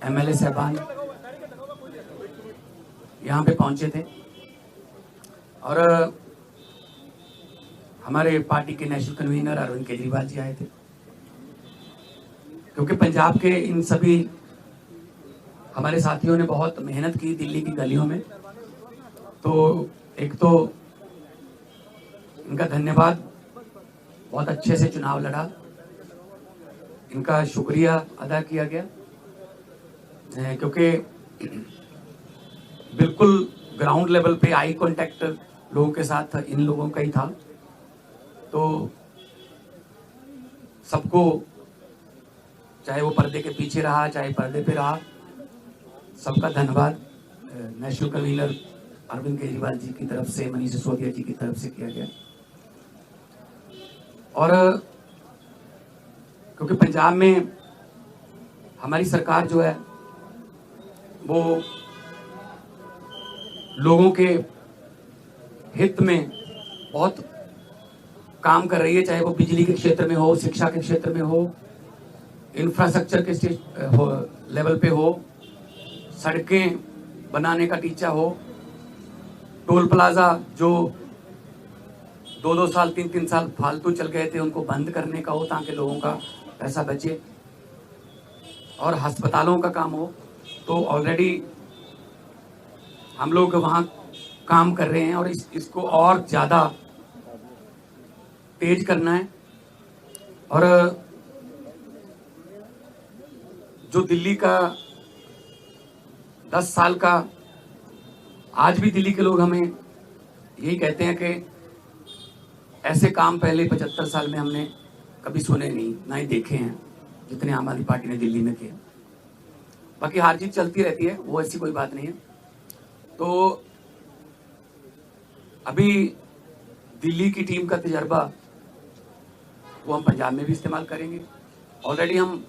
MLA साहबान यहाँ पे पहुंचे थे और हमारे पार्टी के नेशनल कन्वीनर अरविंद केजरीवाल जी आए थे, क्योंकि पंजाब के इन सभी हमारे साथियों ने बहुत मेहनत की दिल्ली की गलियों में। तो एक तो इनका धन्यवाद, बहुत अच्छे से चुनाव लड़ा, इनका शुक्रिया अदा किया गया, क्योंकि बिल्कुल ग्राउंड लेवल पे आई कांटेक्ट लोगों के साथ इन लोगों का ही था। तो सबको, चाहे वो पर्दे के पीछे रहा चाहे पर्दे पे रहा, सबका धन्यवाद नेशनल कन्वीनर अरविंद केजरीवाल जी की तरफ से, मनीष सिसोदिया जी की तरफ से किया गया। और क्योंकि पंजाब में हमारी सरकार जो है वो लोगों के हित में बहुत काम कर रही है, चाहे वो बिजली के क्षेत्र में हो, शिक्षा के क्षेत्र में हो, इंफ्रास्ट्रक्चर के लेवल पे हो, सड़कें बनाने का टीचा हो, टोल प्लाजा जो 2-2 साल 3-3 साल फालतू चल गए थे उनको बंद करने का हो ताकि लोगों का पैसा बचे, और अस्पतालों का काम हो। तो ऑलरेडी हम लोग वहाँ काम कर रहे हैं और इसको और ज़्यादा तेज करना है। और जो दिल्ली का 10 साल का, आज भी दिल्ली के लोग हमें यही कहते हैं कि ऐसे काम पहले 75 साल में हमने कभी सुने नहीं, ना ही देखे हैं जितने आम आदमी पार्टी ने दिल्ली में किए। बाकी हार जीत चलती रहती है, वो ऐसी कोई बात नहीं है। तो अभी दिल्ली की टीम का तजर्बा वो हम पंजाब में भी इस्तेमाल करेंगे। ऑलरेडी हम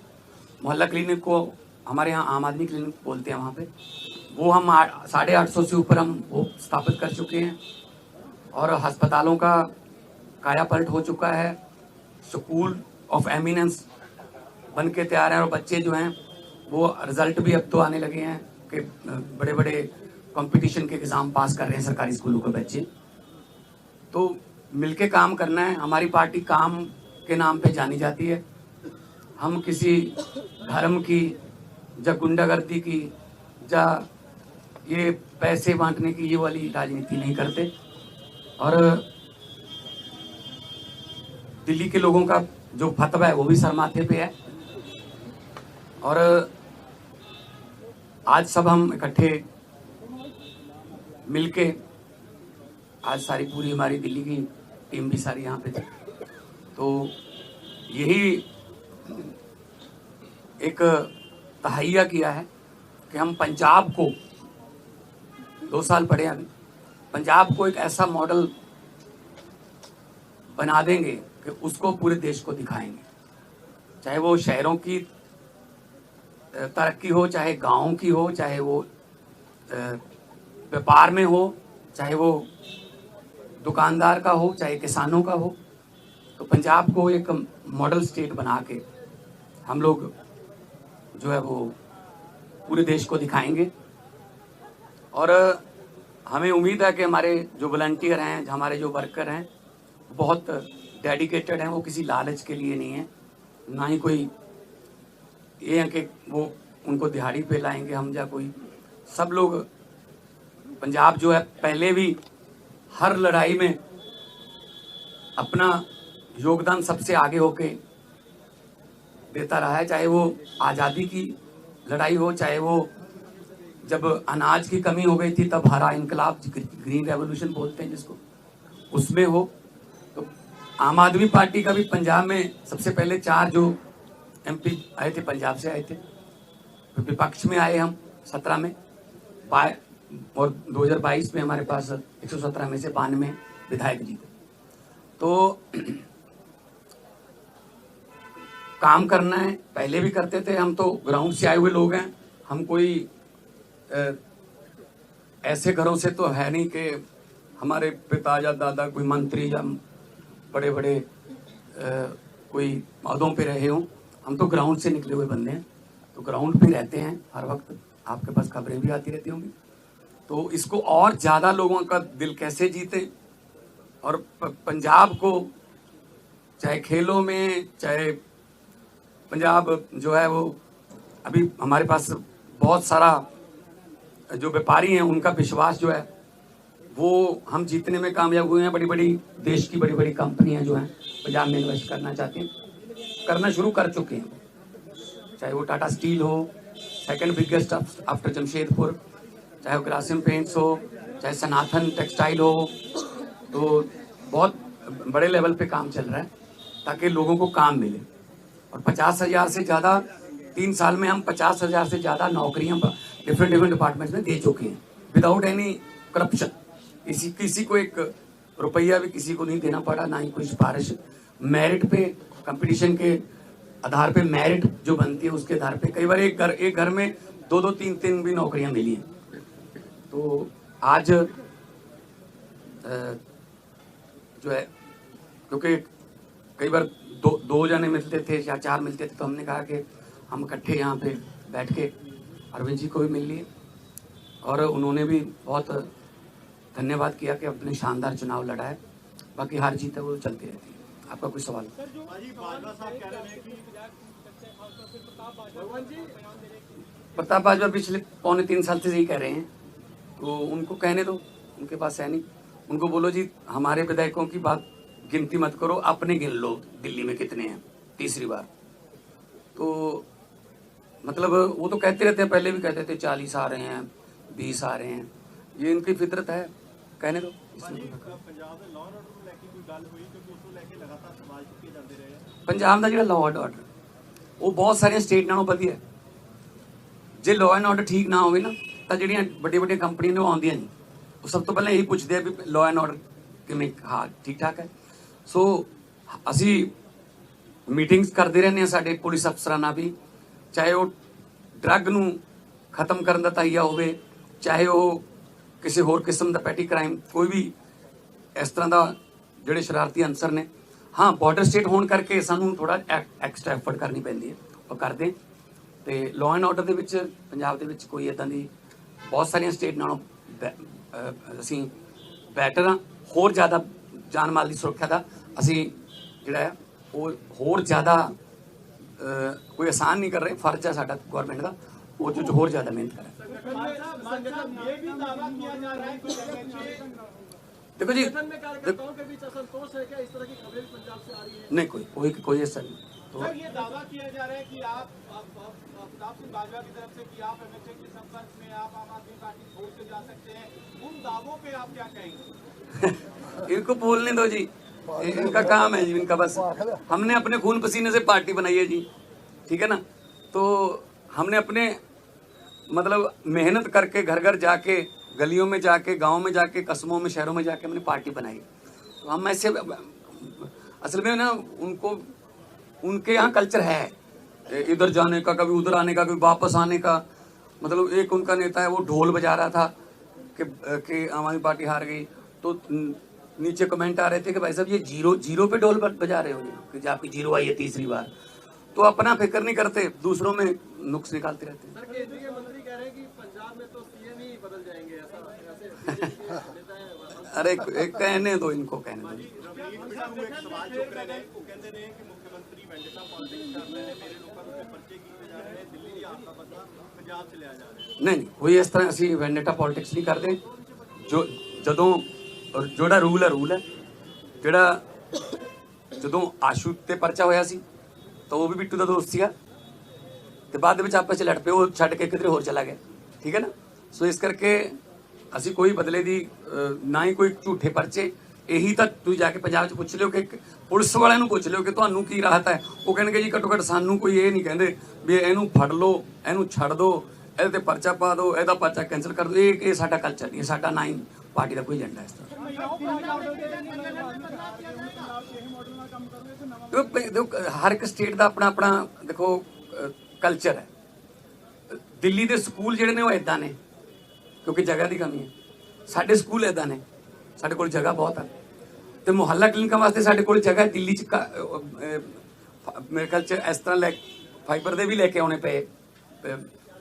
मोहल्ला क्लिनिक को, हमारे यहाँ आम आदमी क्लिनिक बोलते हैं, वहाँ पे वो हम 850 से ऊपर हम वो स्थापित कर चुके हैं, और अस्पतालों का काया पलट हो चुका है। स्कूल ऑफ एमिनेंस बन के तैयार हैं, और बच्चे जो हैं वो रिजल्ट भी अब तो आने लगे हैं कि बड़े बड़े कंपटीशन के एग्ज़ाम पास कर रहे हैं सरकारी स्कूलों के बच्चे। तो मिलके काम करना है। हमारी पार्टी काम के नाम पे जानी जाती है। हम किसी धर्म की या गुंडागर्दी की या ये पैसे बांटने की ये वाली राजनीति नहीं करते। और दिल्ली के लोगों का जो फतवा है वो भी सर माथे पे है। और आज सब हम इकट्ठे मिलके, आज सारी पूरी हमारी दिल्ली की टीम भी सारी यहाँ पे थी, तो यही एक तहैया किया है कि हम पंजाब को 2 साल पड़े अभी, पंजाब को एक ऐसा मॉडल बना देंगे कि उसको पूरे देश को दिखाएंगे। चाहे वो शहरों की तरक्की हो, चाहे गाँव की हो, चाहे वो व्यापार में हो, चाहे वो दुकानदार का हो, चाहे किसानों का हो। तो पंजाब को एक मॉडल स्टेट बना के हम लोग जो है वो पूरे देश को दिखाएंगे। और हमें उम्मीद है कि हमारे जो वॉलंटियर हैं, हमारे जो वर्कर हैं, बहुत डेडिकेटेड हैं। वो किसी लालच के लिए नहीं है, ना ही कोई ये है कि वो उनको दिहाड़ी पे लाएंगे हम या कोई। सब लोग, पंजाब जो है पहले भी हर लड़ाई में अपना योगदान सबसे आगे होके देता रहा है, चाहे वो आज़ादी की लड़ाई हो, चाहे वो जब अनाज की कमी हो गई थी तब हरा इनकलाब, ग्रीन रेवोल्यूशन बोलते हैं जिसको, उसमें हो। तो आम आदमी पार्टी का भी पंजाब में सबसे पहले 4 जो MP आए थे पंजाब से आए थे, विपक्ष में आए हम 17 में, और 2022 में हमारे पास 117 में से 92 विधायक जीते। तो काम करना है, पहले भी करते थे हम, तो ग्राउंड से आए हुए लोग हैं हम। कोई ऐसे घरों से तो है नहीं कि हमारे पिता या दादा कोई मंत्री या बड़े बड़े कोई पदों पे रहे हों। हम तो ग्राउंड से निकले हुए बंदे हैं। तो ग्राउंड पे रहते हैं हर वक्त, आपके पास खबरें भी आती रहती होंगी। तो इसको और ज़्यादा लोगों का दिल कैसे जीते, और पंजाब को चाहे खेलों में, चाहे पंजाब जो है वो अभी हमारे पास बहुत सारा जो व्यापारी हैं उनका विश्वास जो है वो हम जीतने में कामयाब हुए हैं। बड़ी बड़ी देश की बड़ी बड़ी कंपनियां जो हैं पंजाब में इन्वेस्ट करना चाहती हैं, करना शुरू कर चुके हैं, चाहे वो टाटा स्टील हो, सेकंड बिगेस्ट आफ्टर जमशेदपुर, चाहे वो ग्रासिम पेंट्स हो, चाहे सनातन टेक्सटाइल हो। तो बहुत बड़े लेवल पे काम चल रहा है ताकि लोगों को काम मिले। और 50,000 से ज़्यादा 3 साल में हम 50,000 से ज़्यादा नौकरियां डिफरेंट डिपार्टमेंट्स में दे चुके हैं विदाउट एनी करप्शन। किसी को एक रुपया भी किसी को नहीं देना पड़ा, ना ही कोई सिफारिश। मेरिट पे, कंपटीशन के आधार पे मेरिट जो बनती है उसके आधार पे कई बार एक घर में 2-2, 3-3 भी नौकरियां मिली हैं। तो आज जो है, क्योंकि कई बार दो जने मिलते थे या 4 मिलते थे, तो हमने कहा कि हम इकट्ठे यहाँ पे बैठ के अरविंद जी को भी मिल लिए, और उन्होंने भी बहुत धन्यवाद किया कि अपने शानदार चुनाव लड़ा है। बाकी हार जीत है वो चलती रहती है। आपका कोई सवाल? प्रताप बाजवा पिछले 2.25 साल से यही कह रहे हैं, तो उनको कहने दो, उनके पास है नहीं। उनको बोलो जी हमारे विधायकों की बात गिनती मत करो, अपने गिन लो दिल्ली में कितने हैं तीसरी बार। तो मतलब वो तो कहते रहते हैं, पहले भी कहते थे 40 आ रहे हैं, 20 आ रहे हैं, ये इनकी फितरत है, कहने दो। पंजाब का जो लॉ एंड ऑर्डर वो बहुत सारे स्टेट नालों वधिया है। जे लॉ एंड ऑर्डर ठीक ना होवे ना तो ਜਿਹੜੀਆਂ ਵੱਡੀਆਂ ਕੰਪਨੀਆਂ ਨੇ ਉਹ ਆਉਂਦੀਆਂ ਨਹੀਂ, ਉਹ ਸਭ ਤੋਂ ਪਹਿਲਾਂ ਇਹੀ ਪੁੱਛਦੇ ਆ ਵੀ ਲॉ ਐਂਡ ਆਰਡਰ ਕਿਵੇਂ, ਹਾਂ ਠੀਕ ਠਾਕ ਹੈ। ਸੋ ਅਸੀਂ ਮੀਟਿੰਗਸ ਕਰਦੇ ਰਹਿੰਦੇ ਹਾਂ ਸਾਡੇ ਪੁਲਿਸ ਅਫਸਰਾਂ ਨਾਲ ਵੀ, ਚਾਹੇ ਉਹ ਡਰੱਗ ਨੂੰ ਖਤਮ ਕਰਨ ਦਾ ਤਾਈਆ ਹੋਵੇ, ਚਾਹੇ ਉਹ ਕਿਸੇ ਹੋਰ ਕਿਸਮ ਦਾ ਪੈਟੀ ਕ੍ਰਾਈਮ, ਕੋਈ ਵੀ ਇਸ ਤਰ੍ਹਾਂ ਦਾ ਜਿਹੜੇ ਸ਼ਰਾਰਤੀ ਅਨਸਰ ਨੇ। हाँ बॉर्डर स्टेट होने करके सानू थोड़ा एक्सट्रा एफर्ट करनी पैंदी है, और करते। तो लॉ एंड ऑर्डर के पंजाब के कोई इदां दी बहुत सारिया स्टेट नालों असी बैटर हाँ। होर ज़्यादा जान माल की सुरक्षा का असी जिहड़ा है वो होर ज़्यादा कोई आसान नहीं कर रहे, फर्ज है साडा गौरमेंट का वो जो होर ज़्यादा मेहनत करें। देखो जी, नहीं कोई ऐसा नहीं। तो सर ये दावा किया जा रहा है कि आप प्रताप सिंह बाजवा की तरफ से कि आप एमएचए के संपर्क में आप आम आदमी पार्टी छोड़ के जा सकते हैं, उन दावों पे आप क्या कहेंगे? इनको बोलने दो जी, इनका काम है जी, इनका बस। हमने अपने खून पसीने से पार्टी बनाई है जी, ठीक है ना। तो हमने अपने मतलब मेहनत करके घर घर जाके, गलियों में जाके, गांव में जाके, कस्बों में, शहरों में जाके हमने पार्टी बनाई। तो हम ऐसे असल में ना उनके यहाँ कल्चर है इधर जाने का, कभी उधर आने का, कभी वापस आने का। मतलब एक उनका नेता है वो ढोल बजा रहा था कि आम आदमी पार्टी हार गई, तो नीचे कमेंट आ रहे थे कि भाई साहब ये जीरो पे ढोल बजा रहे हो कि आपकी जीरो आई है तीसरी बार। तो अपना फिक्र नहीं करते, दूसरों में नुक्स निकालते रहते हैं। सर केंद्रीय मंत्री कह रहे हैं कि पंजाब में तो सीएम ही बदल जाएंगे, ऐसा अरे कहने दो, इनको कहने दो। नहीं कोई इस तरह असी वेंडेटा पॉलिटिक्स नहीं करते। जोड़ा रूल है जोड़ा जदों आशू ते परचा होया सी तो वो भी बिट्टू का दोस्त सीगा, तो बाद में आपस लड़ पे, वो छड़ के किधरे होर चला गया, ठीक है ना। सो इस करके असी कोई बदले दी ना ही कोई झूठे परचे। यही तो तुम जाके पंजाब पुछ लियो कि पुलिस वाले पुछ लियो कि तुहानू की राहत है, वो कहेंगे जी घट्टो घट्ट सानू कोई ये नहीं कहते भी इनू फड़ लो, इनू छड़ दो, ये परचा पा दो, यदा परचा कैंसल कर दो। ये साडा कल्चर नहीं, साडा ना ही पार्टी का कोई एजेंडा इस तरह। देखो हर एक स्टेट का अपना अपना देखो कल्चर है। दिल्ली के स्कूल जिहड़े ने वो इदां ने क्योंकि जगह की कमी है। साडे स्कूल इदां ने, साडे कोल जगह बहुत है। तो मुहल्ला क्लिनिकां वास्ते साडे कोल जगह है। दिल्ली च मेरे ख्याल च इस तरह फाइबर दे भी लैके आने पे,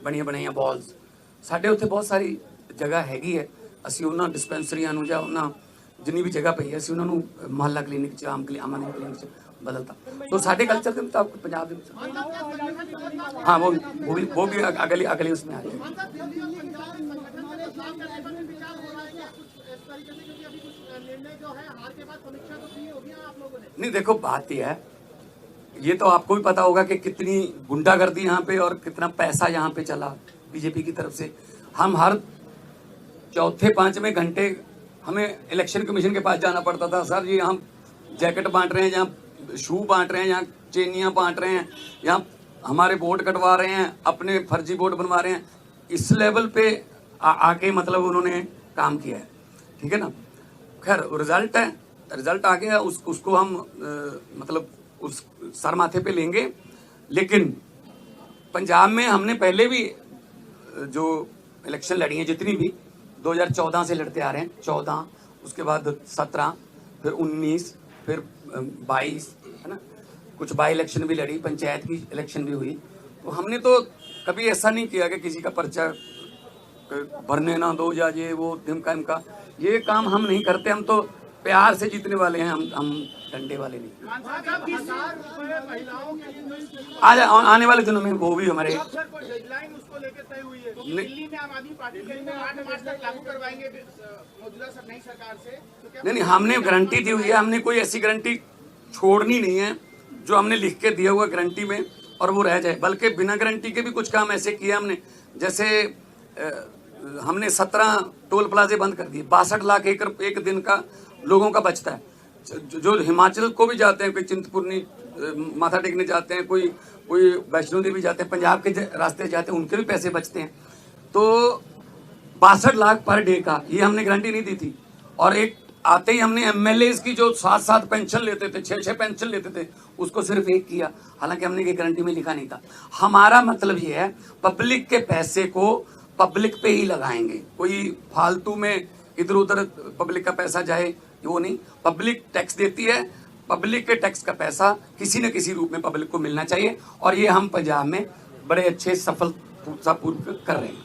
ਬਣੀਆਂ ਬਣਾਈਆਂ ਬਾਲਸ। ਸਾਡੇ ਉੱਥੇ ਬਹੁਤ ਸਾਰੀ ਜਗ੍ਹਾ ਹੈਗੀ ਹੈ, ਅਸੀਂ ਉਹਨਾਂ ਡਿਸਪੈਂਸਰੀਆਂ ਨੂੰ ਜਾਂ ਉਹਨਾਂ ਜਿੰਨੀ ਵੀ ਜਗ੍ਹਾ ਪਈ ਹੈ ਅਸੀਂ ਉਹਨਾਂ ਨੂੰ ਮੁਹੱਲਾ ਕਲੀਨਿਕ 'ਚ ਆਮ ਕਲੀਨਿਕ 'ਚ ਬਦਲਤਾ। तो साढ़े कल्चर के मुताबिक पंजाब हाँ वो भी अगले उसमें आ जाएगा। नहीं देखो बात यह है, ये तो आपको भी पता होगा कि कितनी गुंडागर्दी यहाँ पे और कितना पैसा यहाँ पे चला बीजेपी की तरफ से। हम हर चौथे पांचवें घंटे हमें इलेक्शन कमीशन के पास जाना पड़ता था, सर जी हम जैकेट बांट रहे हैं, जहाँ शू बांट रहे हैं, यहाँ चेनियाँ बांट रहे हैं, यहाँ हमारे वोट कटवा रहे हैं, अपने फर्जी वोट बनवा रहे हैं। इस लेवल पे आके मतलब उन्होंने काम किया है, ठीक है ना। खैर रिजल्ट है, रिजल्ट आ गया, उसको हम मतलब उस सर माथे पे लेंगे। लेकिन पंजाब में हमने पहले भी जो इलेक्शन लड़ी हैं जितनी भी 2014 से लड़ते आ रहे हैं, 14 उसके बाद 17 फिर 19 फिर 22 है ना, कुछ बाई इलेक्शन भी लड़ी, पंचायत की इलेक्शन भी हुई। तो हमने तो कभी ऐसा नहीं किया कि किसी का पर्चा भरने ना दो या ये वो ढिमका इमका, ये काम हम नहीं करते। हम तो प्यार से जीतने वाले हैं, हम डंडे वाले नहीं। आज आने वाले दिनों में वो भी हमारे नहीं हमने गारंटी दी हुई है, हमने कोई ऐसी गारंटी छोड़नी नहीं है जो हमने लिख के दिया हुआ गारंटी में और वो रह जाए। बल्कि बिना गारंटी के भी कुछ काम ऐसे किया हमने, जैसे हमने 17 टोल प्लाजे बंद कर दिए, 62 लाख एकड़ एक दिन का लोगों का बचता है। जो हिमाचल को भी जाते हैं, कोई चिंतपूर्णी माथा टेकने जाते हैं, कोई वैष्णो देवी जाते हैं, पंजाब के रास्ते जाते हैं, उनके भी पैसे बचते हैं। तो 62 लाख पर डे का ये हमने गारंटी नहीं दी थी। और एक आते ही हमने एमएलए की जो 7-7 पेंशन लेते थे, 6-6 पेंशन लेते थे, उसको सिर्फ एक किया, हालांकि हमने ये गारंटी में लिखा नहीं था। हमारा मतलब ये है पब्लिक के पैसे को पब्लिक पे ही लगाएंगे, कोई फालतू में इधर उधर पब्लिक का पैसा जाए वो नहीं। पब्लिक टैक्स देती है, पब्लिक के टैक्स का पैसा किसी न किसी रूप में पब्लिक को मिलना चाहिए, और ये हम पंजाब में बड़े अच्छे सफलतापूर्वक कर रहे हैं।